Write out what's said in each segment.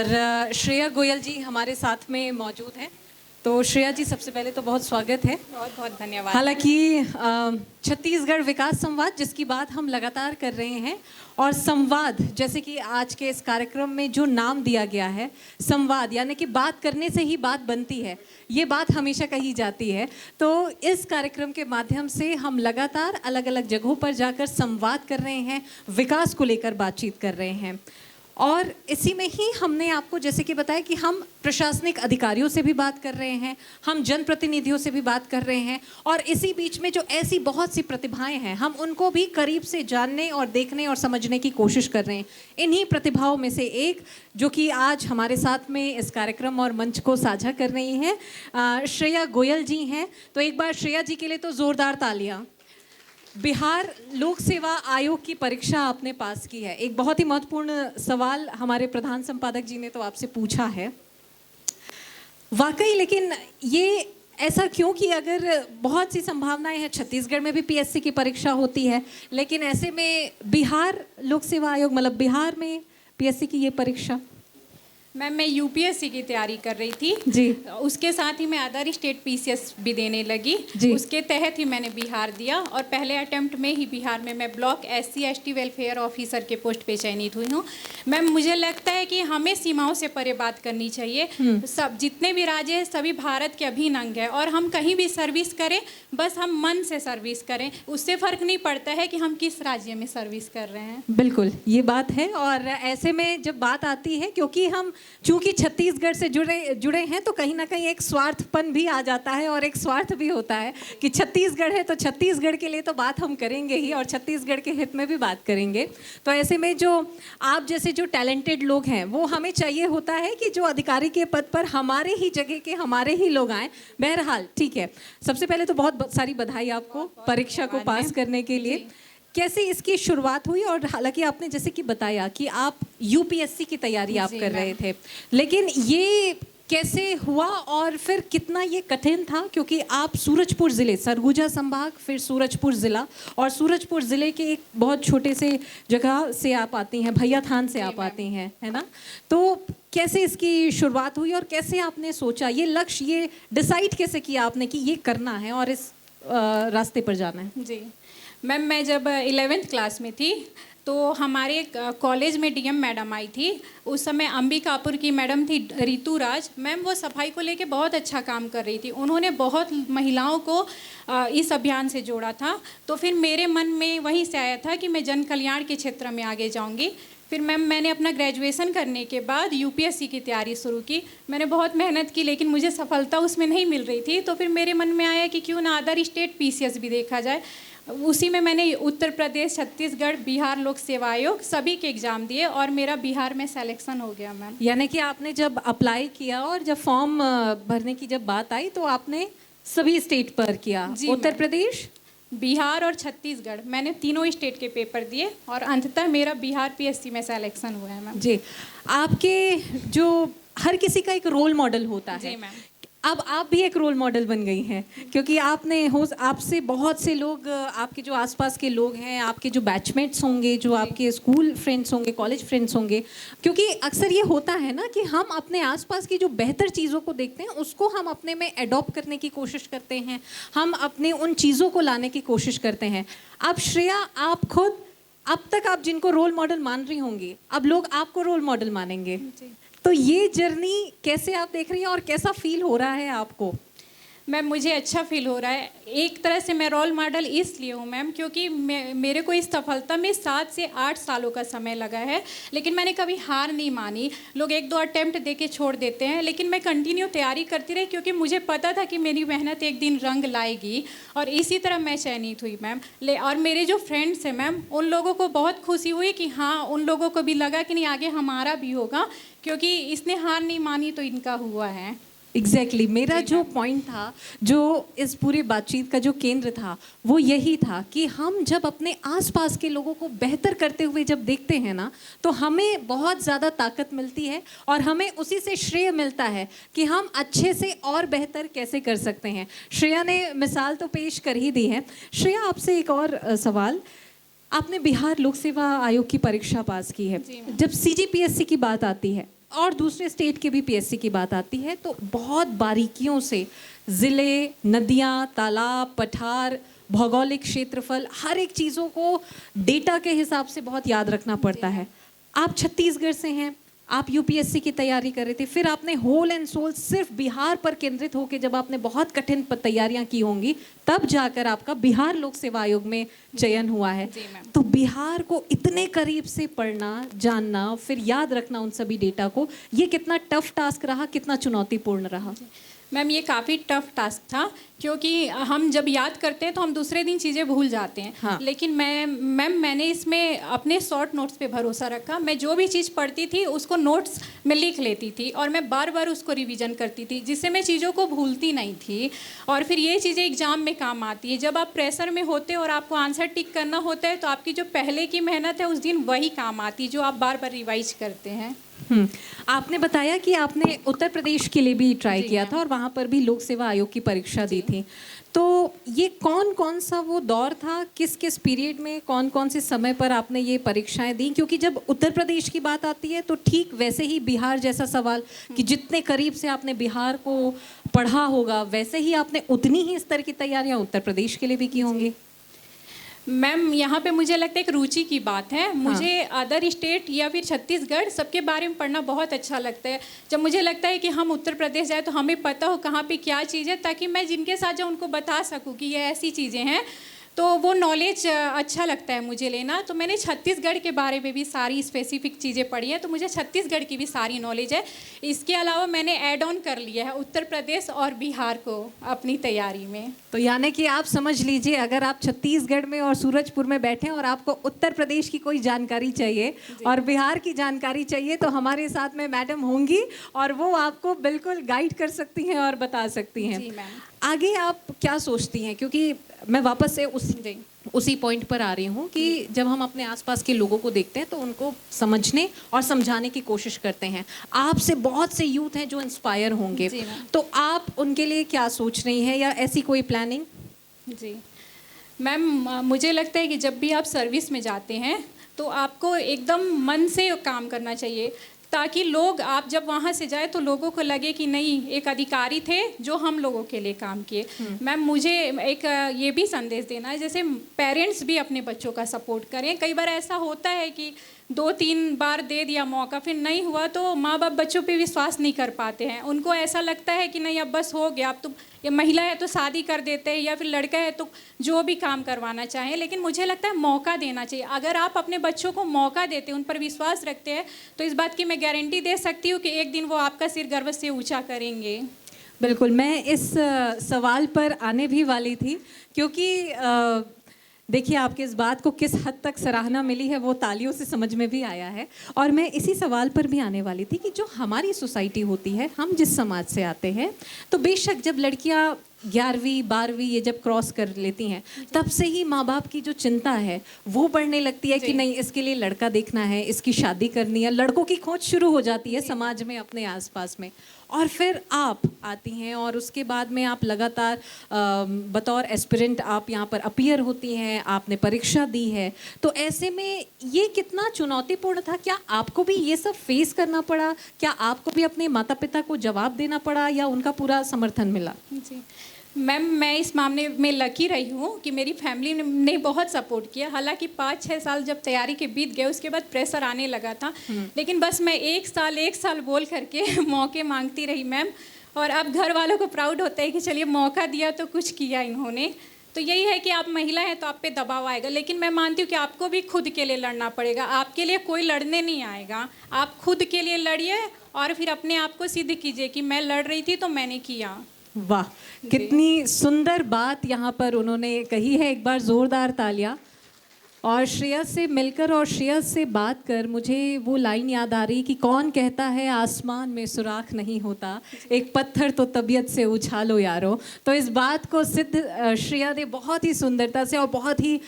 और श्रेया गोयल जी हमारे साथ में मौजूद हैं। तो श्रेया जी, सबसे पहले तो बहुत स्वागत है। बहुत बहुत धन्यवाद। हालांकि छत्तीसगढ़ विकास संवाद जिसकी बात हम लगातार कर रहे हैं, और संवाद जैसे कि आज के इस कार्यक्रम में जो नाम दिया गया है, संवाद यानी कि बात करने से ही बात बनती है, ये बात हमेशा कही जाती है। तो इस कार्यक्रम के माध्यम से हम लगातार अलग अलग जगहों पर जाकर संवाद कर रहे हैं, विकास को लेकर बातचीत कर रहे हैं। और इसी में ही हमने आपको जैसे कि बताया कि हम प्रशासनिक अधिकारियों से भी बात कर रहे हैं, हम जनप्रतिनिधियों से भी बात कर रहे हैं, और इसी बीच में जो ऐसी बहुत सी प्रतिभाएं हैं हम उनको भी करीब से जानने और देखने और समझने की कोशिश कर रहे हैं। इन्हीं प्रतिभाओं में से एक जो कि आज हमारे साथ में इस कार्यक्रम और मंच को साझा कर रही हैं, श्रेया गोयल जी हैं। तो एक बार श्रेया जी के लिए तो ज़ोरदार तालियाँ। बिहार लोक सेवा आयोग की परीक्षा आपने पास की है। एक बहुत ही महत्वपूर्ण सवाल हमारे प्रधान संपादक जी ने तो आपसे पूछा है वाकई, लेकिन ये ऐसा क्यों कि अगर बहुत सी संभावनाएं हैं, छत्तीसगढ़ में भी पीएससी की परीक्षा होती है, लेकिन ऐसे में बिहार लोक सेवा आयोग मतलब बिहार में पीएससी की ये परीक्षा? मैम, मैं यूपीएससी की तैयारी कर रही थी जी। उसके साथ ही मैं अदर स्टेट पीसीएस भी देने लगी जी। उसके तहत ही मैंने बिहार दिया, और पहले अटेम्प्ट में ही बिहार में मैं ब्लॉक SC/ST वेलफेयर ऑफिसर के पोस्ट पे चयनित हुई हूँ। मैम, मुझे लगता है कि हमें सीमाओं से परे बात करनी चाहिए। सब जितने भी राज्य हैं सभी भारत के अभिन्न अंग है, और हम कहीं भी सर्विस करें बस हम मन से सर्विस करें, उससे फ़र्क नहीं पड़ता है कि हम किस राज्य में सर्विस कर रहे हैं। बिल्कुल ये बात है। और ऐसे में जब बात आती है, क्योंकि हम चूंकि छत्तीसगढ़ से जुड़े हैं, तो कहीं ना कहीं एक स्वार्थपन भी आ जाता है, और एक स्वार्थ भी होता है कि छत्तीसगढ़ है तो छत्तीसगढ़ के लिए तो बात हम करेंगे ही, और छत्तीसगढ़ के हित में भी बात करेंगे। तो ऐसे में जो आप जैसे जो टैलेंटेड लोग हैं वो हमें चाहिए होता है कि जो अधिकारी के पद पर हमारे ही जगह के हमारे ही लोग आएँ। बहरहाल ठीक है, सबसे पहले तो बहुत सारी बधाई आपको परीक्षा को पास करने के लिए। कैसे इसकी शुरुआत हुई? और हालांकि आपने जैसे कि बताया कि आप यूपीएससी की तैयारी आप कर रहे थे, लेकिन ये कैसे हुआ और फिर कितना ये कठिन था? क्योंकि आप सूरजपुर ज़िले, सरगुजा संभाग, फिर सूरजपुर ज़िला, और सूरजपुर ज़िले के एक बहुत छोटे से जगह से आप आती हैं, भैया थान से आप आती हैं, है ना? तो कैसे इसकी शुरुआत हुई और कैसे आपने सोचा ये लक्ष्य, ये डिसाइड कैसे किया आपने कि ये करना है और इस रास्ते पर जाना है? जी मैम, मैं जब 11th क्लास में थी तो हमारे कॉलेज में डीएम मैडम आई थी। उस समय अंबिकापुर की मैडम थी रितु राज मैम। वो सफाई को लेके बहुत अच्छा काम कर रही थी, उन्होंने बहुत महिलाओं को इस अभियान से जोड़ा था। तो फिर मेरे मन में वहीं से आया था कि मैं जन कल्याण के क्षेत्र में आगे जाऊंगी। फिर मैम, मैंने अपना ग्रेजुएशन करने के बाद यूपीएससी की तैयारी शुरू की। मैंने बहुत मेहनत की, लेकिन मुझे सफलता उसमें नहीं मिल रही थी। तो फिर मेरे मन में आया कि क्यों ना अदर स्टेट पीसीएस भी देखा जाए। उसी में मैंने उत्तर प्रदेश, छत्तीसगढ़, बिहार लोक सेवा आयोग सभी के एग्ज़ाम दिए, और मेरा बिहार में सिलेक्शन हो गया मैम। यानी कि आपने जब अप्लाई किया और जब फॉर्म भरने की जब बात आई तो आपने सभी स्टेट पर किया? उत्तर प्रदेश, बिहार और छत्तीसगढ़, मैंने तीनों स्टेट के पेपर दिए, और अंततः मेरा बिहार पीएससी में सिलेक्शन हुआ है मैम। जी। आपके जो हर किसी का एक रोल मॉडल होता है, जी मैम। अब आप भी एक रोल मॉडल बन गई हैं, क्योंकि आपसे बहुत से लोग, आपके जो आसपास के लोग हैं, आपके जो बैचमेट्स होंगे, जो आपके स्कूल फ्रेंड्स होंगे, कॉलेज फ्रेंड्स होंगे, क्योंकि अक्सर ये होता है ना कि हम अपने आसपास की जो बेहतर चीज़ों को देखते हैं उसको हम अपने में एडॉप्ट करने की कोशिश करते हैं, हम अपने उन चीज़ों को लाने की कोशिश करते हैं। अब श्रेया, आप खुद अब तक आप जिनको रोल मॉडल मान रही होंगी, अब लोग आपको रोल मॉडल मानेंगे। तो ये जर्नी कैसे आप देख रही हैं और कैसा फील हो रहा है आपको? मैम, मुझे अच्छा फील हो रहा है। एक तरह से मैं रोल मॉडल इसलिए हूँ मैम क्योंकि मेरे को इस सफलता में 7 से 8 सालों का समय लगा है, लेकिन मैंने कभी हार नहीं मानी। लोग 1-2 अटेम्प्ट दे के छोड़ देते हैं, लेकिन मैं कंटिन्यू तैयारी करती रही, क्योंकि मुझे पता था कि मेरी मेहनत एक दिन रंग लाएगी, और इसी तरह मैं चयनित हुई मैम। और मेरे जो फ्रेंड्स हैं मैम, उन लोगों को बहुत खुशी हुई कि हाँ, उन लोगों को भी लगा कि नहीं, आगे हमारा भी होगा, क्योंकि इसने हार नहीं मानी तो इनका हुआ है। एग्जैक्टली मेरा जो पॉइंट था, जो इस पूरी बातचीत का जो केंद्र था, वो यही था कि हम जब अपने आसपास के लोगों को बेहतर करते हुए जब देखते हैं ना, तो हमें बहुत ज़्यादा ताकत मिलती है, और हमें उसी से श्रेय मिलता है कि हम अच्छे से और बेहतर कैसे कर सकते हैं। श्रेया ने मिसाल तो पेश कर ही दी है। श्रेया, आपसे एक और सवाल। आपने बिहार लोक सेवा आयोग की परीक्षा पास की है, जब सीजीपीएससी की बात आती है और दूसरे स्टेट के भी पीएससी की बात आती है तो बहुत बारीकियों से ज़िले, नदियाँ, तालाब, पठार, भौगोलिक क्षेत्रफल, हर एक चीज़ों को डेटा के हिसाब से बहुत याद रखना पड़ता है। आप छत्तीसगढ़ से हैं, आप यूपीएससी की तैयारी कर रहे थे, फिर आपने होल एंड सोल सिर्फ बिहार पर केंद्रित होकर जब आपने बहुत कठिन तैयारियां की होंगी तब जाकर आपका बिहार लोक सेवा आयोग में चयन हुआ है। तो बिहार को इतने करीब से पढ़ना, जानना, फिर याद रखना उन सभी डेटा को, ये कितना टफ टास्क रहा, कितना चुनौतीपूर्ण रहा? मैम ये काफ़ी टफ टास्क था क्योंकि हम जब याद करते हैं तो हम दूसरे दिन चीज़ें भूल जाते हैं। हाँ। लेकिन मैंने इसमें अपने शॉर्ट नोट्स पे भरोसा रखा। मैं जो भी चीज़ पढ़ती थी उसको नोट्स में लिख लेती थी और मैं बार बार उसको रिवीजन करती थी जिससे मैं चीज़ों को भूलती नहीं थी। और फिर ये चीज़ें एग्ज़ाम में काम आती है। जब आप प्रेशर में होते हो और आपको आंसर टिक करना होता है तो आपकी जो पहले की मेहनत है उस दिन वही काम आती है जो आप बार बार रिवाइज करते हैं। आपने बताया कि आपने उत्तर प्रदेश के लिए भी ट्राई किया था और वहाँ पर भी लोक सेवा आयोग की परीक्षा दी थी। तो ये कौन कौन सा वो दौर था, किस किस पीरियड में, कौन कौन से समय पर आपने ये परीक्षाएं दी? क्योंकि जब उत्तर प्रदेश की बात आती है तो ठीक वैसे ही बिहार जैसा सवाल कि जितने करीब से आपने बिहार को पढ़ा होगा वैसे ही आपने उतनी ही स्तर की तैयारियां उत्तर प्रदेश के लिए भी की होंगी। मैम यहाँ पे मुझे लगता है एक रुचि की बात है। मुझे अदर स्टेट या फिर छत्तीसगढ़ सबके बारे में पढ़ना बहुत अच्छा लगता है। जब मुझे लगता है कि हम उत्तर प्रदेश जाए तो हमें पता हो कहाँ पे क्या चीज़ है ताकि मैं जिनके साथ जाऊँ उनको बता सकूँ कि ये ऐसी चीज़ें हैं, तो वो नॉलेज अच्छा लगता है मुझे लेना। तो मैंने छत्तीसगढ़ के बारे में भी सारी स्पेसिफिक चीज़ें पढ़ी हैं तो मुझे छत्तीसगढ़ की भी सारी नॉलेज है। इसके अलावा मैंने ऐड ऑन कर लिया है उत्तर प्रदेश और बिहार को अपनी तैयारी में। तो यानी कि आप समझ लीजिए अगर आप छत्तीसगढ़ में और सूरजपुर में बैठे और आपको उत्तर प्रदेश की कोई जानकारी चाहिए और बिहार की जानकारी चाहिए तो हमारे साथ में मैडम होंगी और वो आपको बिल्कुल गाइड कर सकती हैं और बता सकती हैं। जी मैम। आगे आप क्या सोचती हैं? क्योंकि मैं वापस से उसी पॉइंट पर आ रही हूँ कि जब हम अपने आसपास के लोगों को देखते हैं तो उनको समझने और समझाने की कोशिश करते हैं। आपसे बहुत से यूथ हैं जो इंस्पायर होंगे, तो आप उनके लिए क्या सोच रही हैं या ऐसी कोई प्लानिंग? जी मैम, मुझे लगता है कि जब भी आप सर्विस में जाते हैं तो आपको एकदम मन से काम करना चाहिए ताकि लोग, आप जब वहाँ से जाए तो लोगों को लगे कि नहीं, एक अधिकारी थे जो हम लोगों के लिए काम किए। मैम मुझे एक ये भी संदेश देना है, जैसे पेरेंट्स भी अपने बच्चों का सपोर्ट करें। कई बार ऐसा होता है कि 2-3 बार दे दिया मौका, फिर नहीं हुआ तो माँ बाप बच्चों पे विश्वास नहीं कर पाते हैं। उनको ऐसा लगता है कि नहीं अब बस हो गया, अब तो ये महिला है तो शादी कर देते हैं या फिर लड़का है तो जो भी काम करवाना चाहें। लेकिन मुझे लगता है मौका देना चाहिए। अगर आप अपने बच्चों को मौका देते हैं, उन पर विश्वास रखते हैं, तो इस बात की मैं गारंटी दे सकती हूँ कि एक दिन वो आपका सिर गर्व से ऊँचा करेंगे। बिल्कुल, मैं इस सवाल पर आने भी वाली थी क्योंकि देखिए आपके इस बात को किस हद तक सराहना मिली है वो तालियों से समझ में भी आया है। और मैं इसी सवाल पर भी आने वाली थी कि जो हमारी सोसाइटी होती है, हम जिस समाज से आते हैं, तो बेशक जब लड़कियां 11वीं 12वीं ये जब क्रॉस कर लेती हैं तब से ही माँ बाप की जो चिंता है वो बढ़ने लगती है कि नहीं इसके लिए लड़का देखना है, इसकी शादी करनी है, लड़कों की खोज शुरू हो जाती है समाज में, अपने आसपास में। और फिर आप आती हैं और उसके बाद में आप लगातार बतौर एस्पिरेंट आप यहाँ पर अपीयर होती हैं, आपने परीक्षा दी है। तो ऐसे में ये कितना चुनौतीपूर्ण था? क्या आपको भी ये सब फेस करना पड़ा? क्या आपको भी अपने माता पिता को जवाब देना पड़ा या उनका पूरा समर्थन मिला? जी मैम, मैं इस मामले में लकी रही हूँ कि मेरी फैमिली ने बहुत सपोर्ट किया। हालांकि 5-6 साल जब तैयारी के बीत गए उसके बाद प्रेशर आने लगा था, लेकिन बस मैं एक साल बोल करके मौके मांगती रही मैम। और अब घर वालों को प्राउड होता है कि चलिए मौका दिया तो कुछ किया इन्होंने। तो यही है कि आप महिला हैं तो आप पे दबाव आएगा, लेकिन मैं मानती हूँ कि आपको भी खुद के लिए लड़ना पड़ेगा। आपके लिए कोई लड़ने नहीं आएगा, आप खुद के लिए लड़िए और फिर अपने आप को सिद्ध कीजिए कि मैं लड़ रही थी तो मैंने किया। वाह, कितनी सुंदर बात यहाँ पर उन्होंने कही है। एक बार जोरदार तालियां। और श्रेयस से मिलकर और श्रेयस से बात कर मुझे वो लाइन याद आ रही कि कौन कहता है आसमान में सुराख नहीं होता, एक पत्थर तो तबीयत से उछालो यारो। तो इस बात को सिद्ध श्रेया ने बहुत ही सुंदरता से और बहुत ही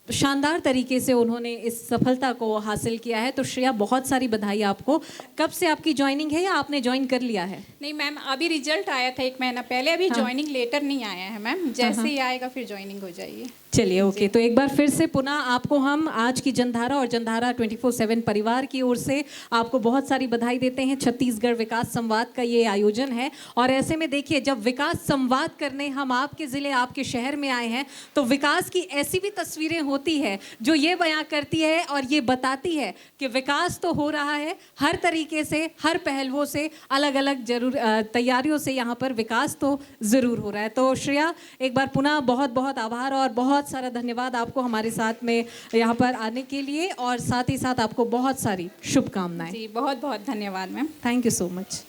शानदार तरीके से उन्होंने इस सफलता को हासिल किया है। तो श्रेया, बहुत सारी बधाई आपको। कब से आपकी ज्वाइनिंग है या आपने ज्वाइन कर लिया है? नहीं मैम, अभी रिजल्ट आया था 1 महीना पहले, अभी ज्वाइनिंग लेटर नहीं आया है मैम, जैसे ही आएगा फिर ज्वाइनिंग हो जाएगी। चलिए, ओके। तो एक बार फिर से पुनः आपको हम आज की जनधारा और जनधारा 24/7 परिवार की ओर से आपको बहुत सारी बधाई देते हैं। छत्तीसगढ़ विकास संवाद का ये आयोजन है और ऐसे में देखिए, जब विकास संवाद करने हम आपके ज़िले, आपके शहर में आए हैं, तो विकास की ऐसी भी तस्वीरें होती है जो ये बयां करती है और ये बताती है कि विकास तो हो रहा है हर तरीके से, हर पहलुओं से, अलग अलग जरूर तैयारियों से यहाँ पर विकास तो ज़रूर हो रहा है। तो श्रेया, एक बार पुनः बहुत बहुत आभार और बहुत सारा धन्यवाद आपको हमारे साथ में यहाँ पर आने के लिए, और साथ ही साथ आपको बहुत सारी शुभकामनाएं। जी बहुत बहुत धन्यवाद ma'am. Thank you so much.